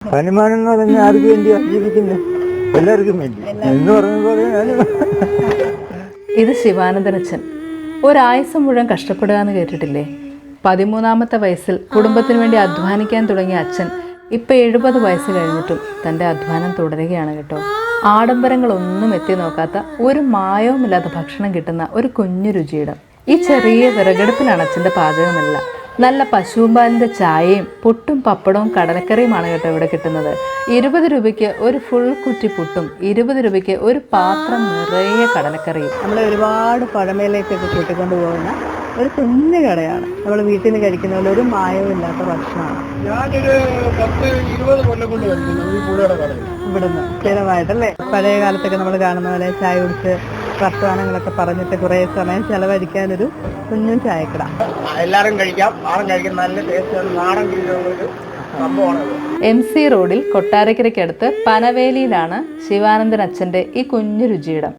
വരുമാനം എന്ന് പറഞ്ഞാൽ ആർക്ക് വേണ്ടിയാ ജീവിക്കുന്നത്? എല്ലാവർക്കും വേണ്ടി എന്ന് പറഞ്ഞ പോലെ ഇത് ശിവാനന്ദനച്ഛൻ. ഒരായുസം മുഴുവൻ കഷ്ടപ്പെടുക എന്ന് കേട്ടിട്ടില്ലേ? 13ാമത്തെ വയസ്സിൽ കുടുംബത്തിന് വേണ്ടി അധ്വാനിക്കാൻ തുടങ്ങിയ അച്ഛൻ ഇപ്പം 70 വയസ്സ് കഴിഞ്ഞിട്ടും തൻ്റെ അധ്വാനം തുടരുകയാണ് കേട്ടോ. ആഡംബരങ്ങളൊന്നും എത്തി നോക്കാത്ത, ഒരു മായവുമില്ലാത്ത ഭക്ഷണം കിട്ടുന്ന ഒരു കുഞ്ഞു രുചിയിടം. ഈ ചെറിയ വിറകടുപ്പിലാണ് അച്ഛൻ്റെ പാചകമെല്ലാം. നല്ല പശുമ്പാലിൻ്റെ ചായയും പുട്ടും പപ്പടവും കടലക്കറിയുമാണ് കേട്ടോ ഇവിടെ കിട്ടുന്നത്. 20 രൂപയ്ക്ക് ഒരു ഫുൾ കുറ്റി പുട്ടും 20 രൂപയ്ക്ക് ഒരു പാത്രം നിറയെ കടലക്കറിയും. നമ്മളെ ഒരുപാട് പഴമയിലേക്കൊക്കെ കൂട്ടിക്കൊണ്ട് പോകുന്ന ഒരു കുഞ്ഞു കടയാണ്. നമ്മൾ വീട്ടിൽ നിന്ന് കഴിക്കുന്ന പോലെ ഒരു മായവും ഇല്ലാത്ത ഭക്ഷണമാണ്. ഞാനൊരു 10-20 കൊല്ലം കൊണ്ട് കഴിക്കുന്നു ഈ പുള്ളിയുടെ കടയിൽ. ഇവിടുന്ന് സ്ഥിരമായിട്ടല്ലേ? പഴയ കാലത്തൊക്കെ നമ്മൾ കാണുന്ന പോലെ ചായ കുടിച്ച് വർത്തമാനങ്ങളൊക്കെ പറഞ്ഞിട്ട് കുറേ സമയം ചെലവഴിക്കാനൊരു കുഞ്ഞു ചായക്കട. എല്ലാവരും കഴിക്കാം, ആരും കഴിക്കാൻ നല്ല ടേസ്റ്റ്, നാടൻ രീതിയിലുള്ളൊരു സംഭവമാണത്. MC റോഡിൽ കൊട്ടാരക്കരയ്ക്കടുത്ത് പനവേലിയിലാണ് ശിവാനന്ദൻ അച്ഛൻ്റെ ഈ കുഞ്ഞു രുചിയിടം.